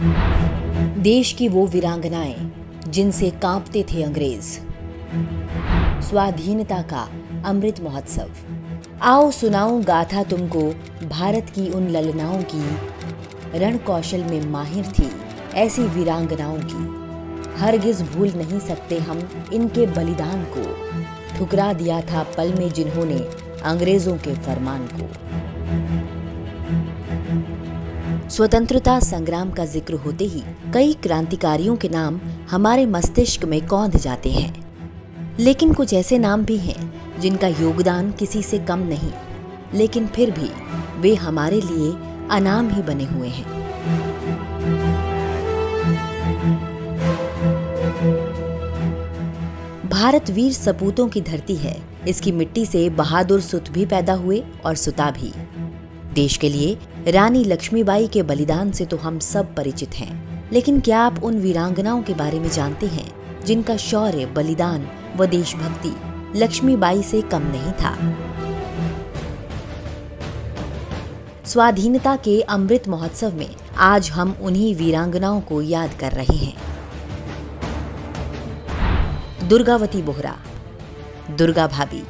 देश की वो वीरांगनाएं जिनसे कांपते थे अंग्रेज। स्वाधीनता का अमृत महोत्सव। आओ सुनाऊं गाथा तुमको भारत की उन ललनाओं की, रण कौशल में माहिर थी ऐसी वीरांगनाओं की। हरगिज भूल नहीं सकते हम इनके बलिदान को, ठुकरा दिया था पल में जिन्होंने अंग्रेजों के फरमान को। स्वतंत्रता संग्राम का जिक्र होते ही कई क्रांतिकारियों के नाम हमारे मस्तिष्क में कौंध जाते हैं, लेकिन कुछ ऐसे नाम भी हैं जिनका योगदान किसी से कम नहीं, लेकिन फिर भी वे हमारे लिए अनाम ही बने हुए हैं। भारत वीर सपूतों की धरती है। इसकी मिट्टी से बहादुर सुत भी पैदा हुए और सुता भी। देश के लिए रानी लक्ष्मीबाई के बलिदान से तो हम सब परिचित हैं, लेकिन क्या आप उन वीरांगनाओं के बारे में जानते हैं जिनका शौर्य, बलिदान व देशभक्ति लक्ष्मीबाई से कम नहीं था? स्वाधीनता के अमृत महोत्सव में आज हम उन्हीं वीरांगनाओं को याद कर रहे हैं। दुर्गावती बोहरा, दुर्गा भाभी।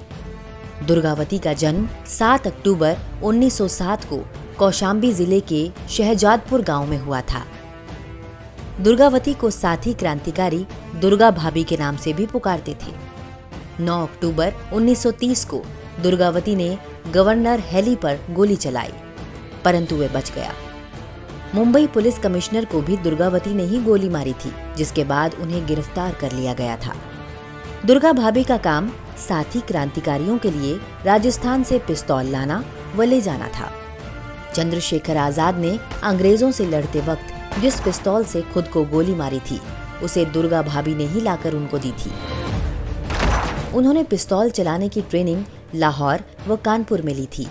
दुर्गावती का जन्म 7 अक्टूबर 1907 को कौशाम्बी जिले के शहजादपुर गांव में हुआ था। दुर्गावती को साथी क्रांतिकारी दुर्गा भाभी के नाम से भी पुकारते थे। 9 अक्टूबर 1930 को दुर्गावती ने गवर्नर हेली पर गोली चलाई, परंतु वे बच गया। मुंबई पुलिस कमिश्नर को भी दुर्गावती ने ही गोली मारी थी, जिसके बाद उन्हें गिरफ्तार कर लिया गया था। दुर्गा भाभी का काम साथी क्रांतिकारियों के लिए राजस्थान से पिस्तौल लाना व ले जाना था। चंद्रशेखर आजाद ने अंग्रेजों से लड़ते वक्त जिस पिस्तौल से खुद को गोली मारी थी, उसे दुर्गा भाभी ने ही लाकर उनको दी थी। उन्होंने पिस्तौल चलाने की ट्रेनिंग लाहौर व कानपुर में ली थी।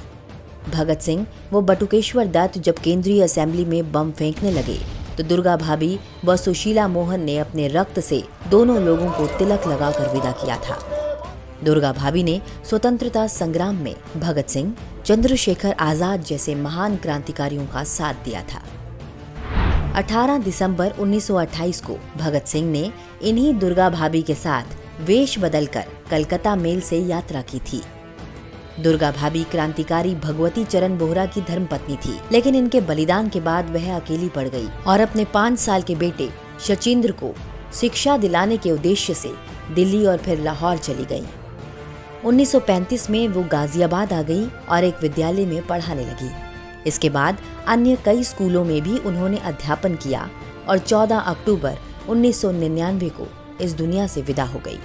भगत सिंह व बटुकेश्वर दत्त जब केंद्रीय असेंबली में बम फेंकने लगे तो दुर्गा भाभी व सुशीला मोहन ने अपने रक्त से दोनों लोगों को तिलक लगाकर विदा किया था। दुर्गा भाभी ने स्वतंत्रता संग्राम में भगत सिंह, चंद्रशेखर आजाद जैसे महान क्रांतिकारियों का साथ दिया था। 18 दिसंबर 1928 को भगत सिंह ने इन्हीं दुर्गा भाभी के साथ वेश बदलकर कलकत्ता मेल से यात्रा की थी। दुर्गा भाभी क्रांतिकारी भगवती चरण बोहरा की धर्मपत्नी थी, लेकिन इनके बलिदान के बाद वह अकेली पड़ गई और अपने 5 साल के बेटे शचींद्र को शिक्षा दिलाने के उद्देश्य से दिल्ली और फिर लाहौर चली गई। 1935 में वो गाजियाबाद आ गई और एक विद्यालय में पढ़ाने लगी। इसके बाद अन्य कई स्कूलों में भी उन्होंने अध्यापन किया और 14 अक्टूबर 1999 को इस दुनिया से विदा हो गई।